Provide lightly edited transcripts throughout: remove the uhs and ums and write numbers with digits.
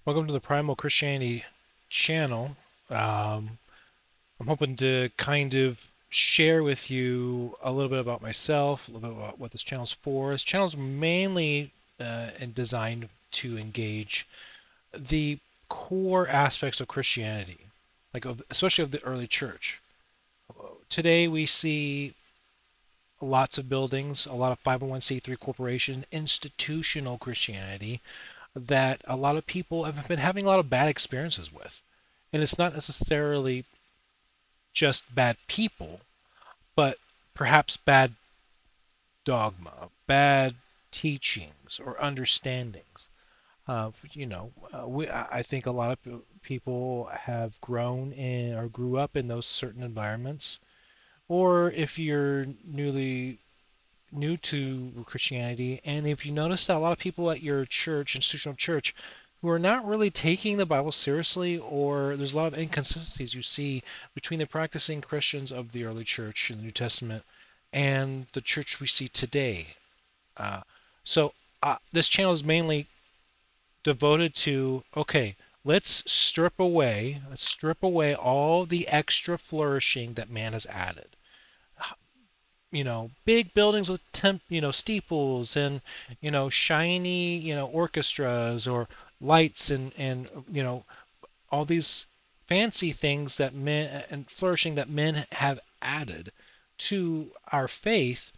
Welcome to the Primal Christianity channel. Um, I'm hoping to kind of share with you a little bit about myself, a little bit about what this channel is for. This channel is mainly and designed to engage the core aspects of Christianity, especially of the early church. Today we see lots of buildings, a lot of 501c3 corporations, institutional Christianity that a lot of people have been having a lot of bad experiences with. And it's not necessarily just bad people, but perhaps bad dogma, bad teachings or understandings. I think a lot of people have grown in or grew up in those certain environments. Or if you're new to Christianity, and if you notice that a lot of people at your church, institutional church, who are not really taking the Bible seriously, or there's a lot of inconsistencies you see between the practicing Christians of the early church in the New Testament and the church we see today. Uh, so this channel is mainly devoted to okay, let's strip away all the extra flourishing that man has added. Big buildings with steeples and shiny orchestras or lights and all these fancy things that men and flourishing that men have added to our faith,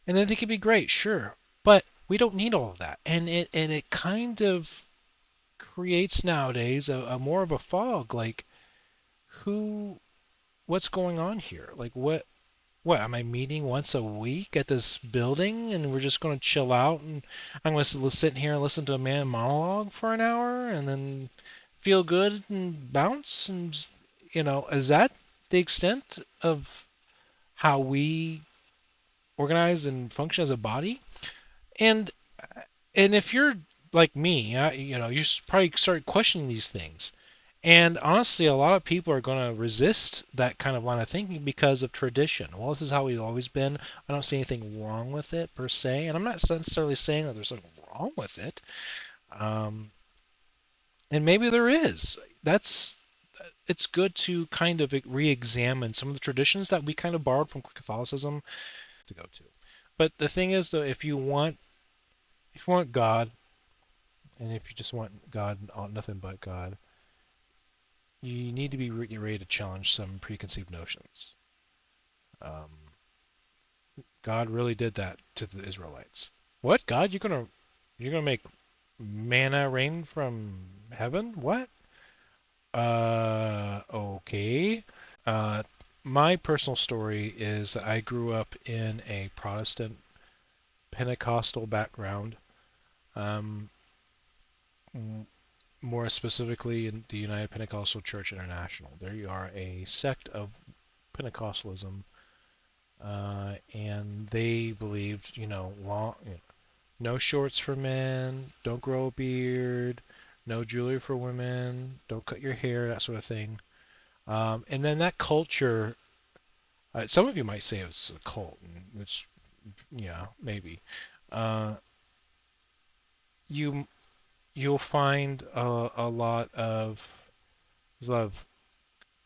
and then they can be great, sure, but we don't need all of that, and it kind of creates nowadays a more of a fog, like who what's going on here, like what am I meeting once a week at this building and we're just going to chill out and I'm going to sit here and listen to a man monologue for an hour and then feel good and bounce? And is that the extent of how we organize and function as a body? And and if you're like me, you probably start questioning these things. And honestly, a lot of people are going to resist that kind of line of thinking because of tradition. Well, this is how we've always been. I don't see anything wrong with it per se, and I'm not necessarily saying that there's something wrong with it. Um, and maybe there is. It's good to kind of re-examine some of the traditions that we kind of borrowed from Catholicism to go to. But the thing is, though, if you want God, and if you just want God, nothing but God, you need to be ready to challenge some preconceived notions. Um, God really did that to the Israelites. What? God, you're gonna make manna rain from heaven? What? Okay. Uh, my personal story is that I grew up in a Protestant Pentecostal background. Um, More specifically in the United Pentecostal Church International. There you are, a sect of Pentecostalism, and they believed, no shorts for men, don't grow a beard, no jewelry for women, don't cut your hair, that sort of thing. And then that culture, some of you might say it's a cult, which, yeah, maybe. Uh, you you'll find there's a lot of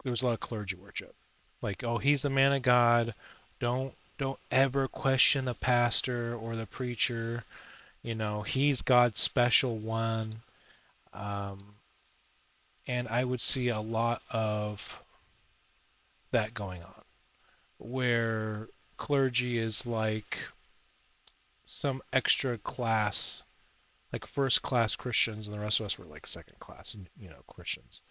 there was a lot of clergy worship. Like, oh, he's the man of God. Don't ever question the pastor or the preacher. He's God's special one. Um, and I would see a lot of that going on, where clergy is like some extra class, like first class Christians, and the rest of us were like second class, Christians.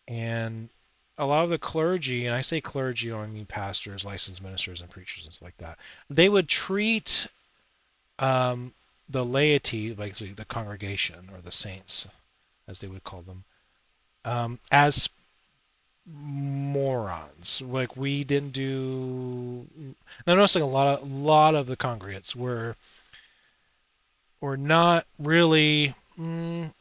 And a lot of the clergy, and I say clergy, I mean pastors, licensed ministers, and preachers and stuff like that, they would treat um, the laity, like the congregation or the saints, as they would call them, as morons. Like we didn't do. Now, noticing a lot of the congregates were not really. They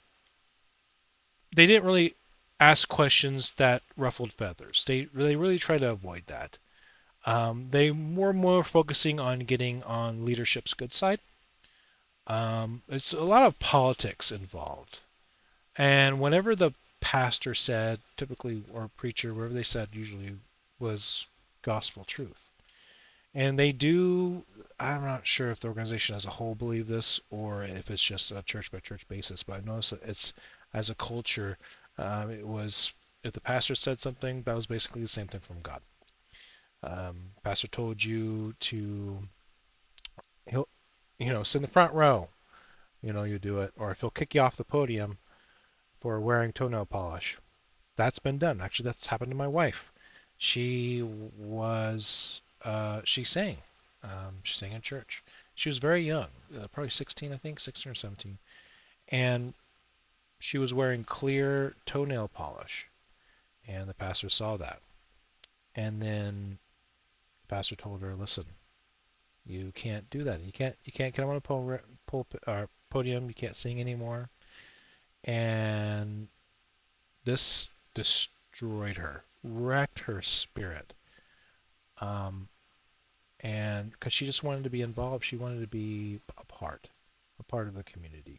didn't really ask questions that ruffled feathers. They really try to avoid that. They were more focusing on getting on leadership's good side. It's a lot of politics involved, And whenever the pastor said, typically, or preacher, whatever they said usually was gospel truth. And they do, I'm not sure if the organization as a whole believe this or if it's just a church by church basis, but I noticed that it's, as a culture, it was, if the pastor said something, that was basically the same thing from God. Pastor told you to, he'll, sit in the front row, you do it. Or if he'll kick you off the podium for wearing toenail polish. That's been done. Actually, that's happened to my wife. She was, she sang. She sang in church. She was very young, probably 16, I think, 16 or 17. And she was wearing clear toenail polish. And the pastor saw that. And then the pastor told her, listen, you can't do that. You can't get on a podium. You can't sing anymore. And this destroyed her, wrecked her spirit. And because she just wanted to be involved, she wanted to be a part of the community.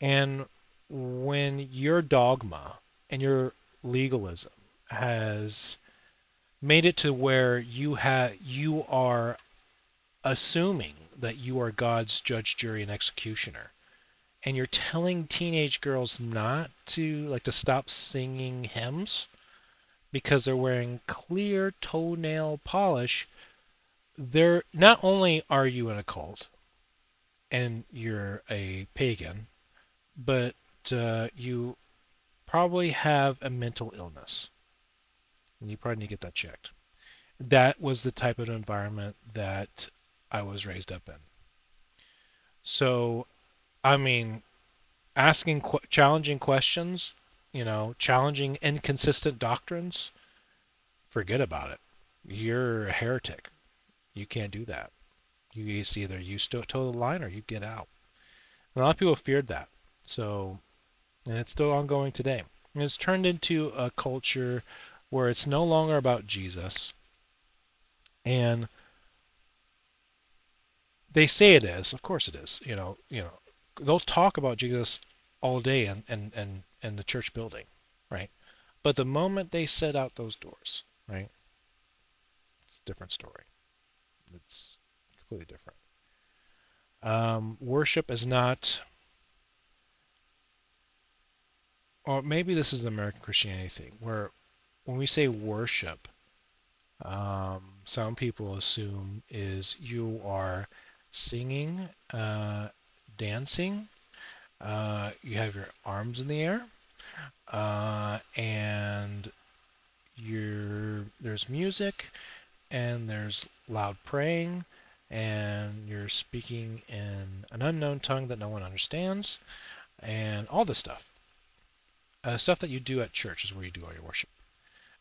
And when your dogma and your legalism has made it to where you are assuming that you are God's judge, jury, and executioner, and you're telling teenage girls not to stop singing hymns because they're wearing clear toenail polish, they're not only are you in a cult and you're a pagan, but you probably have a mental illness, and you probably need to get that checked. That was the type of environment that I was raised up in. So, I mean, asking challenging questions, challenging inconsistent doctrines, forget about it. You're a heretic. You can't do that. Either you toe the line or you get out. And a lot of people feared that. So, and it's still ongoing today. And it's turned into a culture where it's no longer about Jesus. And they say it is. Of course it is. They'll talk about Jesus all day in the church building, right? But the moment they set out those doors, right, it's a different story. It's completely different. Worship is not, or maybe this is the American Christianity thing, where when we say worship, some people assume is you are singing, dancing, you have your arms in the air, and there's music, and there's loud praying, and you're speaking in an unknown tongue that no one understands, and all this stuff. Stuff that you do at church is where you do all your worship.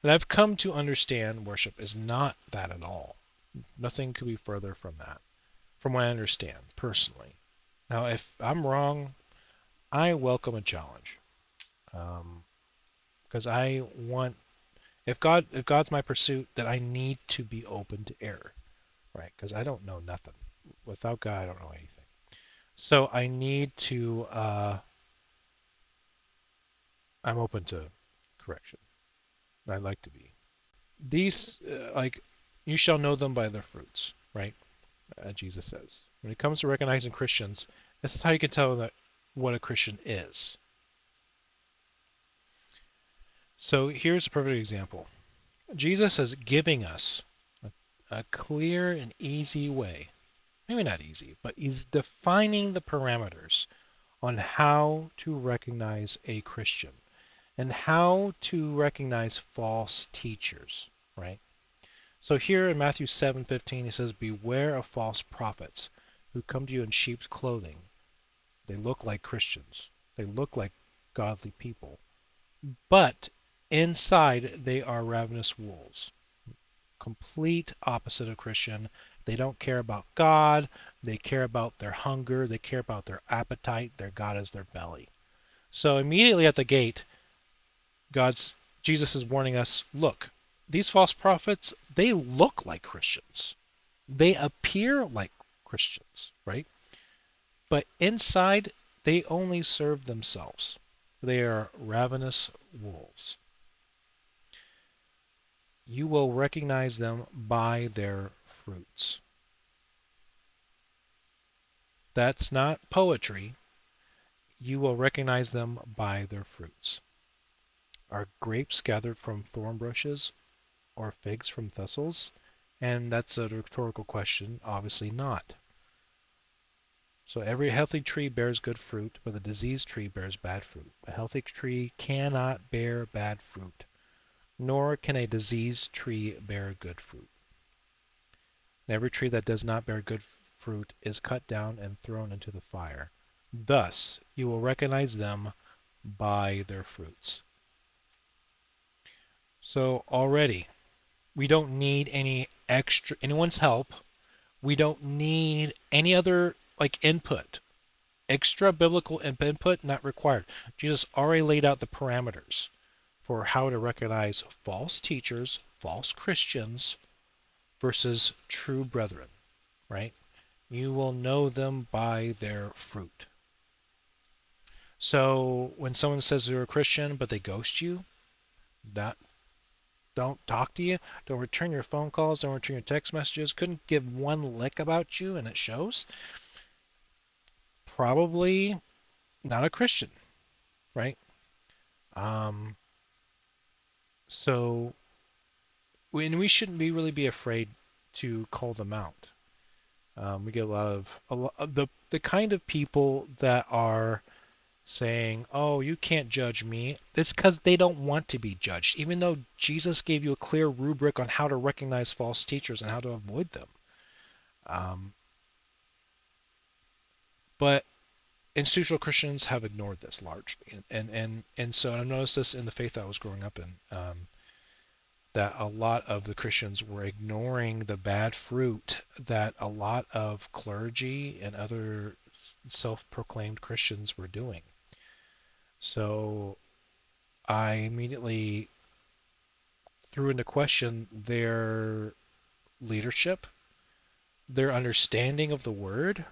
And I've come to understand worship is not that at all. Nothing could be further from that, from what I understand personally. Now, if I'm wrong, I welcome a challenge, because I want, if God's my pursuit, then I need to be open to error, right? Because I don't know nothing. Without God, I don't know anything. So I need to. I'm open to correction. I like to be. These, you shall know them by their fruits, right? Jesus says. When it comes to recognizing Christians, this is how you can tell that what a Christian is. So here's a perfect example. Jesus is giving us a clear and easy way. Maybe not easy, but he's defining the parameters on how to recognize a Christian and how to recognize false teachers, right? So here in Matthew 7:15, he says, beware of false prophets who come to you in sheep's clothing. They look like Christians. They look like godly people. But inside, they are ravenous wolves. Complete opposite of Christian. They don't care about God. They care about their hunger. They care about their appetite. Their God is their belly. So immediately at the gate, Jesus is warning us, look, these false prophets, they look like Christians. They appear like Christians, right? But inside, they only serve themselves. They are ravenous wolves. You will recognize them by their fruits. That's not poetry. You will recognize them by their fruits. Are grapes gathered from thorn bushes or figs from thistles? And that's a rhetorical question. Obviously not. So every healthy tree bears good fruit, but a diseased tree bears bad fruit. A healthy tree cannot bear bad fruit, nor can a diseased tree bear good fruit. And every tree that does not bear good fruit is cut down and thrown into the fire. Thus you will recognize them by their fruits. So already, we don't need anyone's help. We don't need any other input. Extra biblical input not required. Jesus already laid out the parameters for how to recognize false teachers, false Christians versus true brethren, right? You will know them by their fruit. So when someone says they're a Christian but they ghost you, not don't talk to you, don't return your phone calls, don't return your text messages, couldn't give one lick about you and it shows, probably not a Christian, right? Um, so we shouldn't really be afraid to call them out. We get a lot of the kind of people that are saying, "Oh, you can't judge me." It's because they don't want to be judged, even though Jesus gave you a clear rubric on how to recognize false teachers and how to avoid them. Um, but institutional Christians have ignored this largely, and so I noticed this in the faith I was growing up in. That a lot of the Christians were ignoring the bad fruit that a lot of clergy and other self-proclaimed Christians were doing. So I immediately threw into question their leadership, their understanding of the word,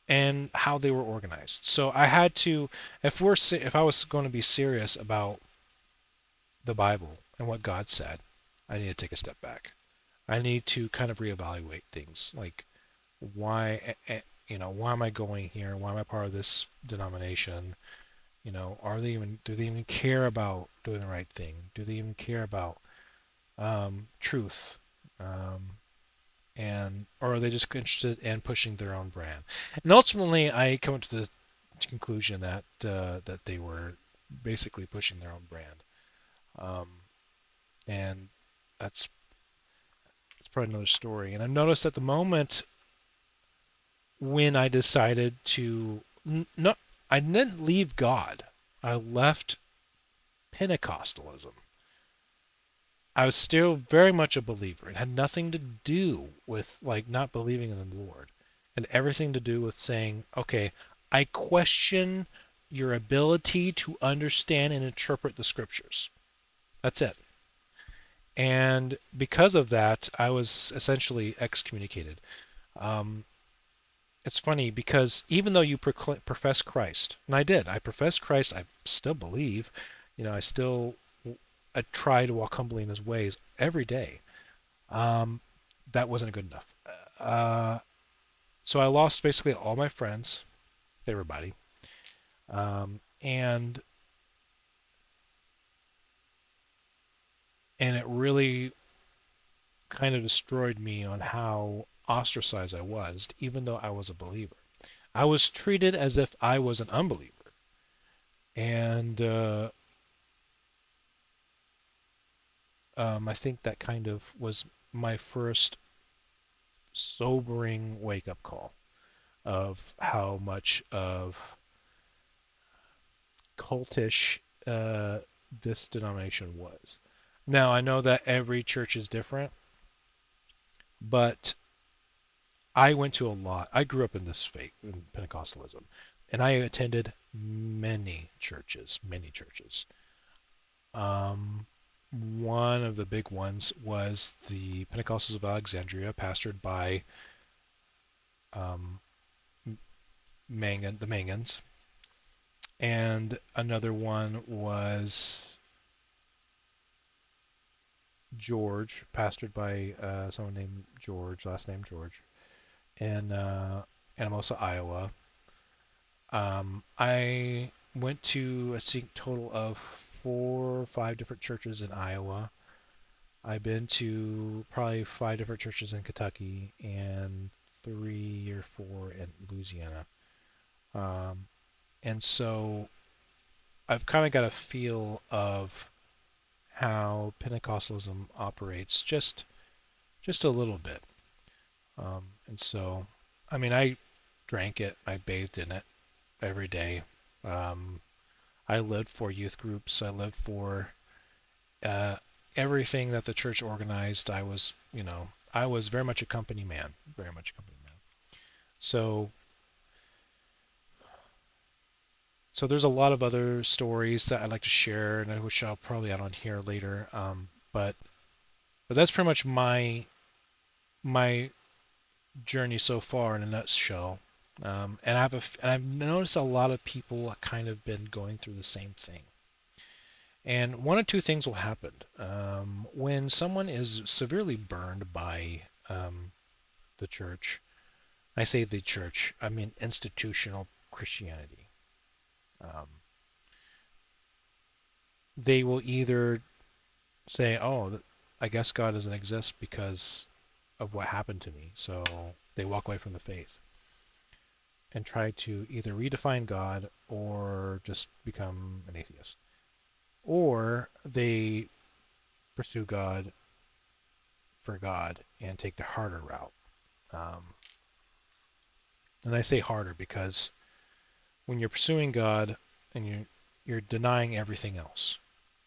and how they were organized. So I had to, if I was going to be serious about the Bible and what God said, I need to take a step back. I need to kind of reevaluate things, like why am I going here? Why am I part of this denomination? Do they even care about doing the right thing? Do they even care about truth? Um, and or are they just interested in pushing their own brand? And ultimately, I come to the conclusion that they were basically pushing their own brand, um, and that's probably another story. And I've noticed at the moment when I decided to no, I didn't leave God. I left Pentecostalism. I was still very much a believer. It had nothing to do with not believing in the Lord. It had everything to do with saying, okay, I question your ability to understand and interpret the scriptures. That's it. And because of that, I was essentially excommunicated. Um, it's funny because even though you profess Christ, and I profess Christ, I still believe, I try to walk humbly in His ways every day. Um, that wasn't good enough. Uh, so I lost basically all my friends, everybody, and it really kind of destroyed me on how ostracized I was, even though I was a believer. I was treated as if I was an unbeliever, and I think that kind of was my first sobering wake-up call of how much of cultish this denomination was. Now, I know that every church is different, but I went to a lot. I grew up in this faith, in Pentecostalism, and I attended many churches, many churches. Um, One of the big ones was the Pentecostals of Alexandria, pastored by um, the Mangans, and another one was George, pastored by someone named George, last name George, in Anamosa, Iowa. I went to a total of 4 or 5 different churches in Iowa. I've been to probably 5 different churches in Kentucky and 3 or 4 in Louisiana. Um, and so I've kind of got a feel of how Pentecostalism operates just a little bit. And so, I mean, I drank it, I bathed in it every day. Um, I lived for youth groups. I lived for uh, everything that the church organized. I was very much a company man, very much a company man. So, so there's a lot of other stories that I'd like to share, and which I'll probably add on here later. But that's pretty much my journey so far in a nutshell. And I've noticed a lot of people kind of been going through the same thing. And one of two things will happen. When someone is severely burned by the church, I say the church, I mean institutional Christianity. Um, they will either say, "Oh, I guess God doesn't exist because of what happened to me," so they walk away from the faith and try to either redefine God or just become an atheist. Or they pursue God for God and take the harder route. Um, and I say harder because when you're pursuing God and you're denying everything else,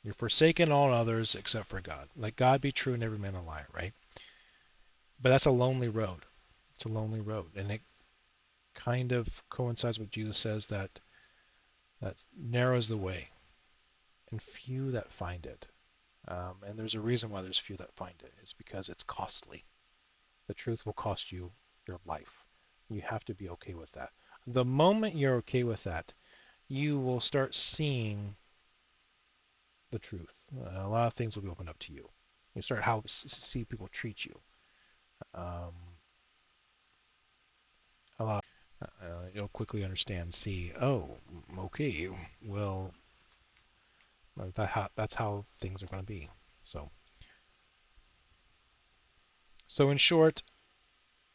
you're forsaking all others except for God. Let God be true and every man a liar, right? But that's a lonely road. It's a lonely road, and it kind of coincides with Jesus says that narrows the way, and few that find it. And there's a reason why there's few that find it. It's because it's costly. The truth will cost you your life. You have to be okay with that. The moment you're okay with that, you will start seeing the truth. A lot of things will be opened up to you. You start how see people treat you. Um, a lot. You'll quickly understand. See, oh, okay, well, that's how things are going to be. So, so in short,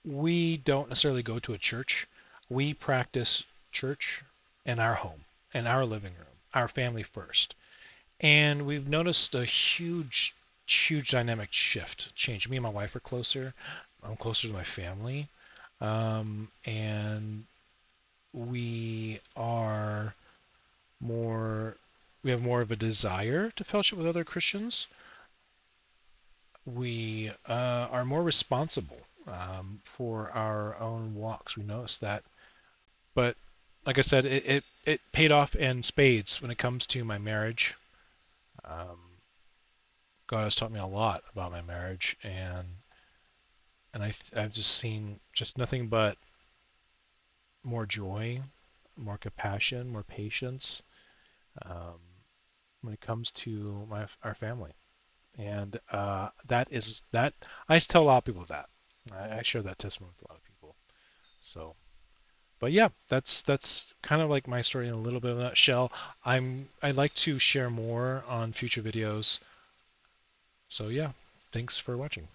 we don't necessarily go to a church. We practice church in our home, in our living room, our family first. And we've noticed a huge dynamic shift, change. Me and my wife are closer. I'm closer to my family. And we are more, we have more of a desire to fellowship with other Christians. We are more responsible for our own walks. We notice that. But like I said, it paid off in spades when it comes to my marriage. Um, God has taught me a lot about my marriage, and I've just seen just nothing but more joy, more compassion, more patience um, when it comes to our family, and that I tell a lot of people that I share that testimony with a lot of people. So, but yeah, that's kind of like my story in a little bit of a nutshell. I'd like to share more on future videos. So yeah, thanks for watching.